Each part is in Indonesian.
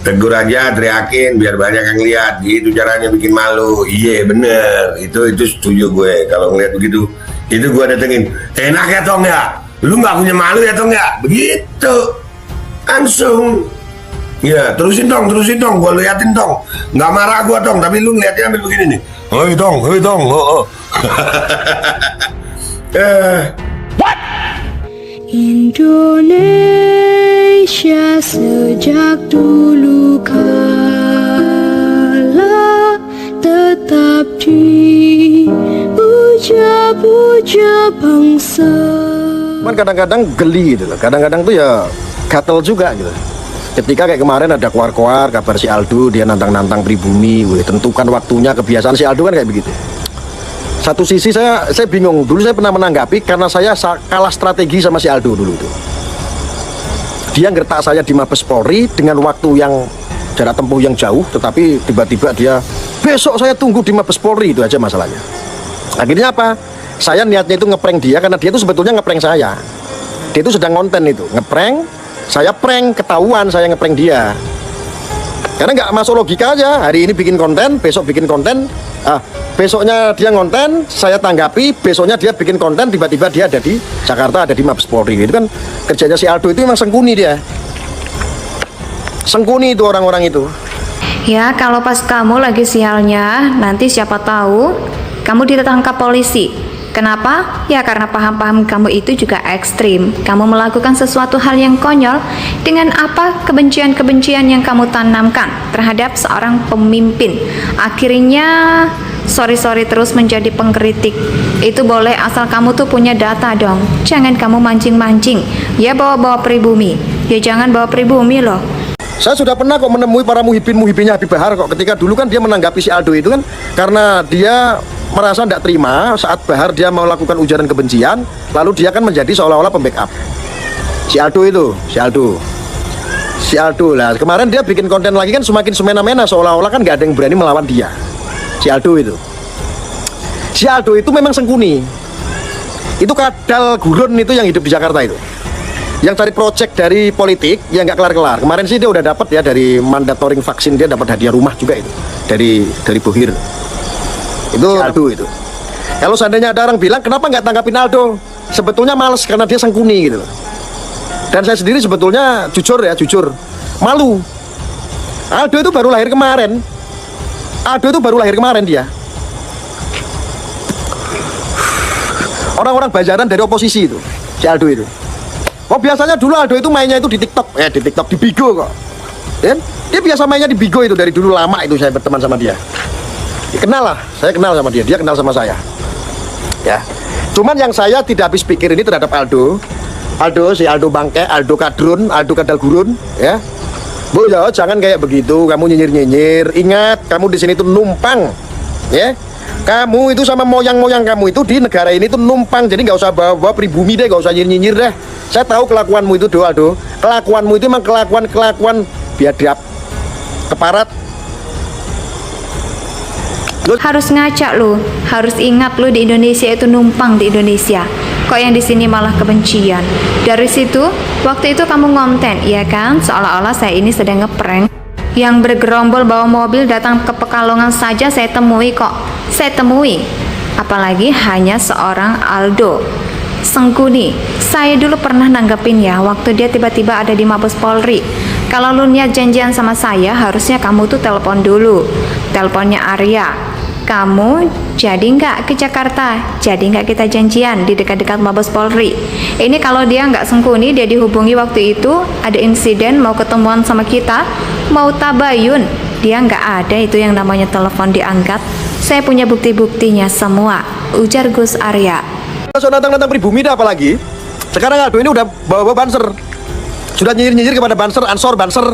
tegur aja, teriakin biar banyak yang lihat. Gitu caranya bikin malu. Iya bener, itu setuju gue. Kalau ngeliat begitu, itu gue datengin. Enak ya Tong ya? Lu nggak punya malu ya Tong ya? Begitu, langsung. Ya terusin dong, gue liatin Tong. Nggak marah gue Tong, tapi lu ngeliatnya ambil begini nih. Hei Tong, oh. Indonesia sejak dulu kala tetap dipuja-puja bangsa. Cuman kadang-kadang geli gitu loh, kadang-kadang tuh ya gatel juga gitu. Ketika kayak kemarin ada koar-koar kabar si Aldo dia nantang-nantang pribumi, tentukan waktunya, kebiasaan si Aldo kan kayak begitu. Satu sisi saya bingung, dulu saya pernah menanggapi karena saya kalah strategi sama si Aldo dulu itu. Dia ngertak saya di Mabes Polri dengan waktu yang jarak tempuh yang jauh, tetapi tiba-tiba dia besok saya tunggu di Mabes Polri, itu aja masalahnya. Akhirnya apa? Saya niatnya itu ngeprank dia karena dia itu sebetulnya ngeprank saya. Dia itu sedang konten itu, ngeprank, saya prank, ketahuan saya ngeprank dia. Karena nggak masuk logika aja, hari ini bikin konten, besok bikin konten, besoknya dia ngonten, saya tanggapi, besoknya dia bikin konten, tiba-tiba dia ada di Jakarta, ada di Mabes Polri. Itu kan kerjanya si Aldo itu memang sengkuni dia. Sengkuni itu orang-orang itu. Ya, kalau pas kamu lagi sialnya, nanti siapa tahu kamu ditangkap polisi. Kenapa? Ya karena paham-paham kamu itu juga ekstrim. Kamu melakukan sesuatu hal yang konyol dengan apa kebencian-kebencian yang kamu tanamkan terhadap seorang pemimpin. Akhirnya sorry terus menjadi pengkritik. Itu boleh asal kamu tuh punya data dong. Jangan kamu mancing-mancing. Ya bawa-bawa pribumi. Ya jangan bawa pribumi loh. Saya sudah pernah kok menemui para muhibin-muhibinnya Habib Bahar kok, ketika dulu kan dia menanggapi si Aldo itu kan karena dia merasa tidak terima saat Bahar dia melakukan ujaran kebencian, lalu dia kan menjadi seolah-olah pembackup si Aldo itu, si Aldo lah. Kemarin dia bikin konten lagi kan semakin semena-mena, seolah-olah kan nggak ada yang berani melawan dia. Si Aldo itu memang sengkuni. Itu kadal gurun itu yang hidup di Jakarta itu, yang cari project dari politik yang nggak kelar-kelar. Kemarin sih dia udah dapat ya dari mandatoring vaksin, dia dapat hadiah rumah juga itu dari Bohir. Itu si Aldo itu. Kalau seandainya ada orang bilang kenapa nggak tangkapin Aldo, sebetulnya males karena dia sengkuni gitu loh. Dan saya sendiri sebetulnya jujur malu. Aldo itu baru lahir kemarin. Dia. Orang-orang bajaran dari oposisi itu, si Aldo itu. Oh biasanya dulu Aldo itu mainnya itu di TikTok, di Bigo kok. Dan dia biasa mainnya di Bigo itu dari dulu lama itu saya berteman sama dia. Saya kenal sama dia kenal sama saya. Ya. Cuman yang saya tidak habis pikir ini terhadap Aldo, si Aldo Bangke, Aldo Kadrun, Aldo Kadal Gurun, ya. Bu, ya jangan kayak begitu, kamu nyinyir-nyinyir. Ingat, kamu di sini tuh numpang, ya. Kamu itu sama moyang-moyang kamu itu di negara ini tuh numpang, jadi nggak usah bawa pribumi deh, nggak usah nyinyir-nyinyir deh. Saya tahu kelakuanmu itu Aldo. Kelakuanmu itu memang kelakuan biadab, keparat. Harus ngacak lu, harus ingat lu di Indonesia itu numpang di Indonesia. Kok yang di sini malah kebencian. Dari situ, waktu itu kamu ngonten, ya kan? Seolah-olah saya ini sedang ngeprank. Yang bergerombol bawa mobil datang ke Pekalongan saja saya temui kok. Apalagi hanya seorang Aldo. Sengkuni. Saya dulu pernah nanggepin ya, waktu dia tiba-tiba ada di Mabes Polri. Kalau lu niat janjian sama saya, harusnya kamu tuh telepon dulu. Teleponnya Arya. Kamu jadi nggak ke Jakarta? Jadi nggak kita janjian di dekat-dekat Mabes Polri? Ini kalau dia nggak sengkuni, dia dihubungi waktu itu, ada insiden mau ketemuan sama kita, mau tabayun. Dia nggak ada itu yang namanya telepon diangkat. Saya punya bukti-buktinya semua, ujar Gus Arya. So nantang-nantang pribumi dah apalagi. Sekarang Aldo ini udah bawa banser. Sudah nyinyir-nyinyir kepada Ansor Banser.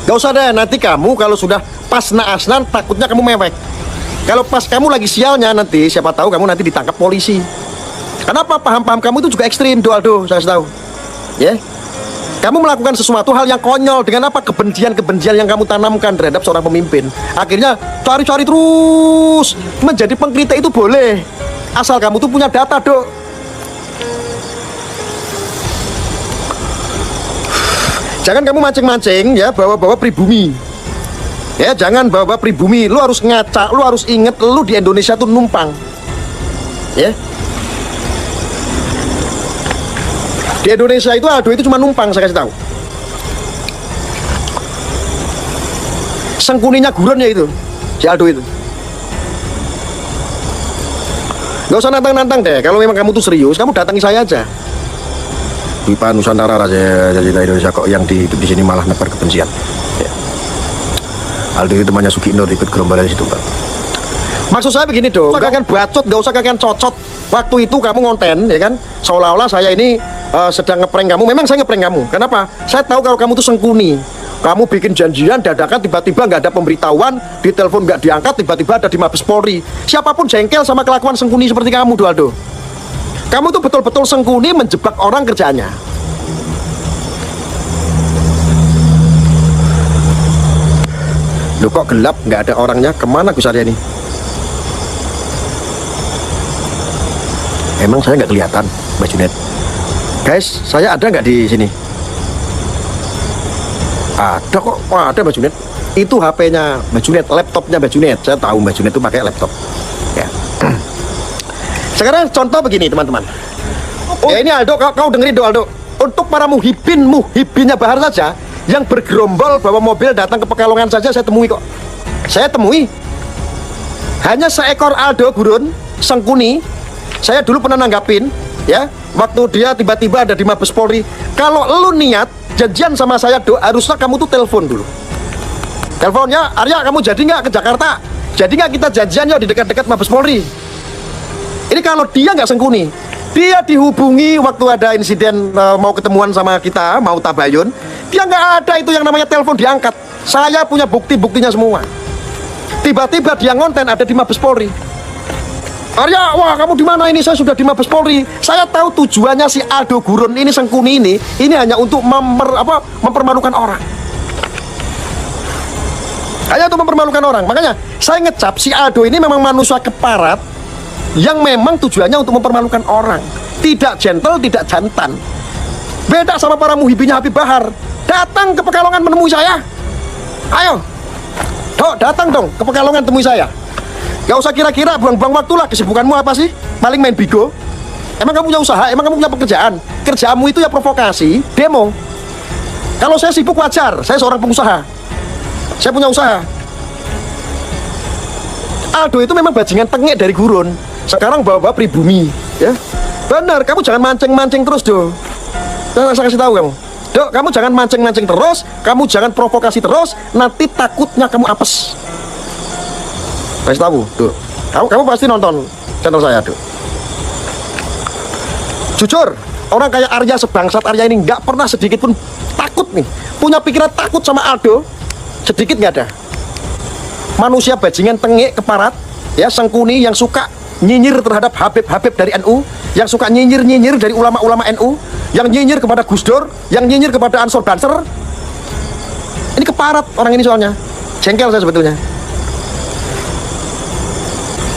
Gak usah deh, nanti kamu kalau sudah pas naasnan takutnya kamu mewek. Kalau pas kamu lagi sialnya nanti, siapa tahu kamu nanti ditangkap polisi. Kenapa paham-paham kamu itu juga ekstrim, Aldo, saya tahu. Ya. Kamu melakukan sesuatu hal yang konyol dengan apa? Kebencian-kebencian yang kamu tanamkan terhadap seorang pemimpin. Akhirnya cari-cari terus. Menjadi pengkritik itu boleh. Asal kamu tuh punya data, Dok. Jangan kamu mancing-mancing ya, bawa-bawa pribumi. Ya, jangan bawa pribumi. Lu harus ngaca, lu harus inget lu di Indonesia tuh numpang. Ya. Di Indonesia itu Aldo itu cuma numpang, saya kasih tahu. Sengkuninya Guron ya itu, si Aldo itu. Gak usah nantang-nantang deh. Kalau memang kamu tuh serius, kamu datangi saya aja. Pipa Nusantara Raja Indonesia kok yang di sini malah nebar kebencian. Ya. Aldo itu temannya Sugino ikut gerombolan situ, Pak. Maksud saya begini dong, gak akan bacot, gak usah kalian cocot. Waktu itu kamu ngonten, ya kan? Seolah-olah saya ini sedang ngeprank kamu. Memang saya ngeprank kamu. Kenapa? Saya tahu kalau kamu tuh sengkuni. Kamu bikin janjian, dadakan, tiba-tiba nggak ada pemberitahuan, di telepon nggak diangkat, tiba-tiba ada di Mabes Polri. Siapapun jengkel sama kelakuan sengkuni seperti kamu, Aldo. Kamu tuh betul-betul sengkuni menjebak orang kerjaannya. Loh kok gelap, nggak ada orangnya, kemana Gus Arya ini? Emang saya nggak kelihatan, Mbak Junet? Guys, saya ada nggak di sini? Ada kok, ada Mbak Junet. Itu HP-nya Mbak Junet, laptopnya Mbak Junet. Saya tahu Mbak Junet itu pakai laptop. Ya. Sekarang contoh begini teman-teman. Ya ini Aldo, kau dengerin dong Aldo. Untuk para muhibinnya Bahar saja, yang bergerombol bawa mobil datang ke Pekalongan saja saya temui kok. Saya temui. Hanya seekor Aldo Guron, sengkuni. Saya dulu pernah nanggapin, ya, waktu dia tiba-tiba ada di Mabes Polri. Kalau lu niat janjian sama saya, Do, harusnya kamu tuh telepon dulu. Teleponnya, Arya kamu jadi nggak ke Jakarta? Jadi nggak kita janjian ya di dekat-dekat Mabes Polri? Ini kalau dia nggak sengkuni, dia dihubungi waktu ada insiden mau ketemuan sama kita, mau tabayun, dia nggak ada itu yang namanya telepon diangkat. Saya punya bukti-buktinya semua. Tiba-tiba dia ngonten ada di Mabes Polri. Arya, wah kamu di mana ini? Saya sudah di Mabes Polri. Saya tahu tujuannya si Aldo Guron ini sengkuni ini hanya untuk mempermalukan orang. Hanya untuk mempermalukan orang. Makanya saya ngecap si Aldo ini memang manusia keparat yang memang tujuannya untuk mempermalukan orang. Tidak gentle, tidak jantan. Beda sama para muhibinya Habib Bahar. Datang ke Pekalongan menemui saya. Ayo, Dok, datang dong ke Pekalongan temui saya. Gak usah kira-kira buang-buang waktu lah. Kesibukanmu apa sih? Paling main bigo. Emang kamu punya usaha? Emang kamu punya pekerjaan? Kerjaanmu itu ya provokasi, demo. Kalau saya sibuk wajar, saya seorang pengusaha, saya punya usaha. Aldo itu memang bajingan tengek dari Guron. Sekarang bawa-bawa pribumi, ya. Benar, kamu jangan mancing-mancing terus, Do. Saya kasih tahu kamu, Dok, kamu jangan mancing-mancing terus, kamu jangan provokasi terus, nanti takutnya kamu apes. Kasih tahu, Dok. Kamu pasti nonton channel saya, Dok. Jujur, orang kayak Arya sebangsat Arya ini nggak pernah sedikit pun takut nih. Punya pikiran takut sama Aldo, sedikit nggak ada. Manusia bajingan tengek keparat, ya, sengkuni yang suka nyinyir terhadap Habib-Habib dari NU, yang suka nyinyir-nyinyir dari ulama-ulama NU, yang nyinyir kepada Gus Dur, yang nyinyir kepada Ansor Banser. Ini keparat orang ini soalnya. Jengkel saya sebetulnya.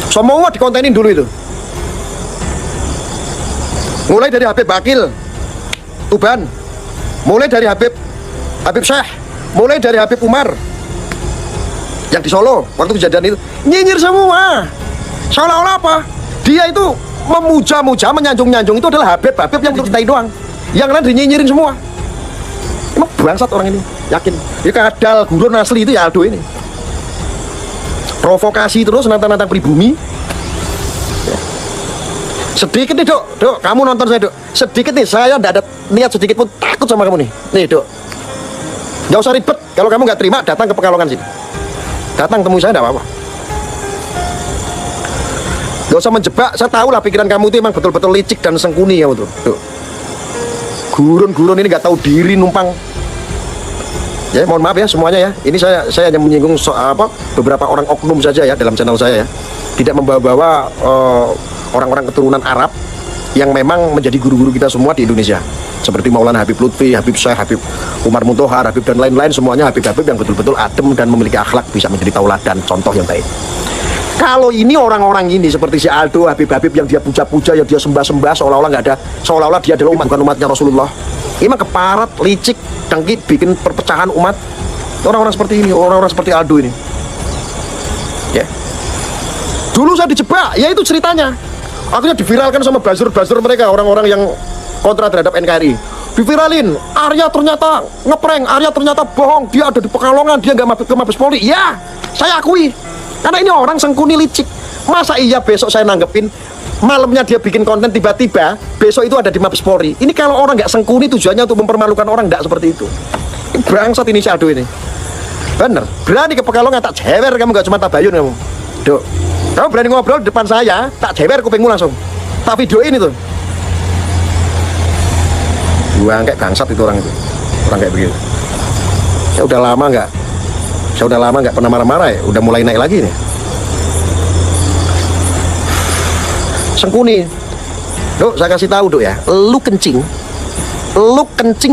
Semua dikontenin dulu itu. Mulai dari Habib Bakil Tuban, mulai dari Habib Syekh, mulai dari Habib Umar yang di Solo waktu kejadian itu, nyinyir semua. Seolah-olah apa? Dia itu memuja-muja, menyanjung-nyanjung itu adalah Habib yang dicintai doang. Yang lain dinyinyirin semua. Emang bangsat orang ini, yakin. Dia kadal Guron asli itu ya Aldo ini. Provokasi terus, nantang-nantang pribumi. Ya. Sedikit nih, Dok, kamu nonton saya, Dok. Sedikit nih, saya tidak ada niat sedikit pun takut sama kamu nih. Nih, Dok. Gak usah ribet. Kalau kamu nggak terima, datang ke Pekalongan sini. Datang temui saya, tidak apa-apa. Gak usah menjebak. Saya tahu lah pikiran kamu itu emang betul-betul licik dan sengkuni kamu tuh. Dok. Gurun-gurun ini nggak tahu diri numpang. Ya, mohon maaf ya semuanya ya. Ini saya hanya menyinggung beberapa orang oknum saja ya dalam channel saya ya. Tidak membawa-bawa orang-orang keturunan Arab yang memang menjadi guru-guru kita semua di Indonesia. Seperti Maulana Habib Lutfi, Habib Syekh, Habib Umar Muntohar, Habib dan lain-lain, semuanya Habib-Habib yang betul-betul adem dan memiliki akhlak, bisa menjadi tauladan, contoh yang baik. Kalau ini orang-orang ini seperti si Aldo, Habib-Habib yang dia puja-puja, yang dia sembah-sembah, seolah-olah dia adalah umat, bukan umatnya Rasulullah. Ini mah keparat, licik, dengki, bikin perpecahan umat. Orang-orang seperti ini, orang-orang seperti Aldo ini. Ya. Dulu saya dijebak, ya itu ceritanya. Akhirnya diviralkan sama buzzer-buzzer mereka, orang-orang yang kontra terhadap NKRI. Diviralin, Arya ternyata ngeprank, Arya ternyata bohong, dia ada di Pekalongan, dia nggak ke Mabes Polri. Ya, saya akui. Karena ini orang sengkuni licik. Masa iya besok saya nanggepin, malamnya dia bikin konten, tiba-tiba besok itu ada di Mabes Polri. Ini kalau orang nggak sengkuni tujuannya untuk mempermalukan orang, nggak seperti itu. Ini bangsat ini si Aldo ini. Bener, berani ke Pekalongan tak jewer kamu, nggak cuma tabayun kamu. Dok, kamu berani ngobrol di depan saya, tak jewer kupingmu langsung. Tak videoin itu. Gua kayak bangsat itu orang kayak begitu. Saya udah lama nggak pernah marah-marah ya, udah mulai naik lagi nih. Sengkuni. Dok, saya kasih tahu Dok ya, lu kencing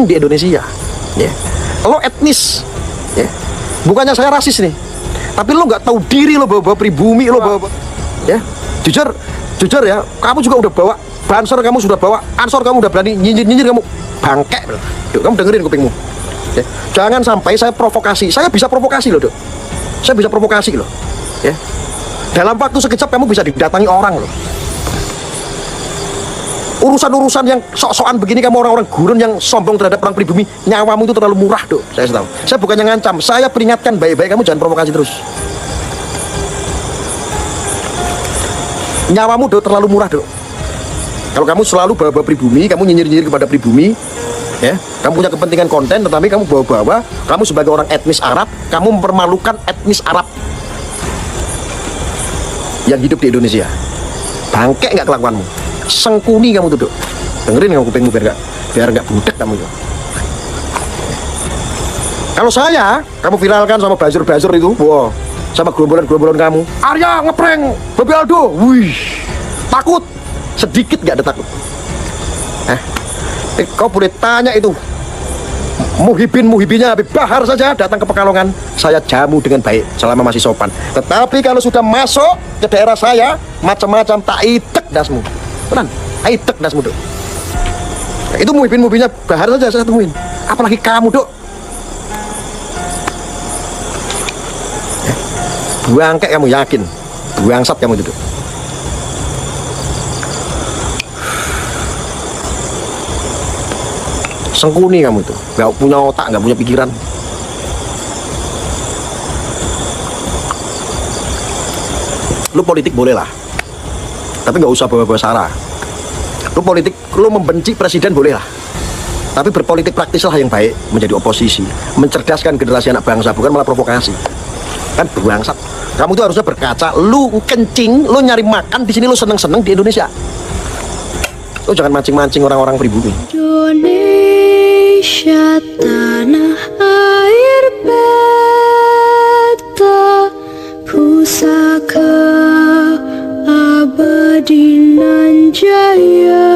di Indonesia, ya. Lu etnis, ya. Bukannya saya rasis nih, tapi lu nggak tahu diri, lo bawa pribumi, lo bawa, ya. Jujur ya, kamu juga udah bawa Bansor, kamu sudah bawa Ansor, kamu udah berani nyinyir kamu bangke. Dok, kamu dengerin kupingmu. Ya. Jangan sampai saya provokasi. Saya bisa provokasi loh, Dok. Saya bisa provokasi loh. Ya. Dalam waktu sekejap kamu bisa didatangi orang loh. Urusan-urusan yang sok-sokan begini, kamu orang-orang gurun yang sombong terhadap orang pribumi, nyawamu itu terlalu murah, Dok. Saya tahu. Saya bukannya ngancam, saya peringatkan baik-baik, kamu jangan provokasi terus. Nyawamu, Dok, terlalu murah, Dok. Kalau kamu selalu bawa pribumi, kamu nyinyir-nyinyir kepada pribumi, ya, kamu punya kepentingan konten, tetapi kamu bawa-bawa, kamu sebagai orang etnis Arab, kamu mempermalukan etnis Arab yang hidup di Indonesia. Bangke nggak kelakuanmu, sengkuni kamu duduk. Dengerin kamu kupingmu biar nggak budek kamu. Kalau saya, kamu viralkan sama buzzer itu, wow, sama gerombolan kamu, Arya ngeprank Babi Aldo, wih, takut, sedikit nggak ada takut. Kau boleh tanya itu muhibinnya Habib Bahar saja datang ke Pekalongan, saya jamu dengan baik selama masih sopan. Tetapi kalau sudah masuk ke daerah saya, macam-macam tak itek dasmu, tenan, itek dasmu, Dok. Nah, itu muhibinnya Bahar saja saya temuin, apalagi kamu, Dok. Buangkek kamu, yakin buangsat kamu itu, Dok. Sengkuni kamu itu, nggak punya otak, nggak punya pikiran. Lu politik boleh lah, tapi nggak usah bawa-bawa sara. Lu membenci presiden boleh lah, tapi berpolitik praktislah yang baik, menjadi oposisi, mencerdaskan generasi anak bangsa, bukan malah provokasi. Kan bangsat. Kamu tuh harusnya berkaca. Lu kencing, lu nyari makan di sini, lu seneng-seneng di Indonesia. Lu jangan mancing-mancing orang-orang pribumi. Indonesia tanah air beta, pusaka abadi nan jaya.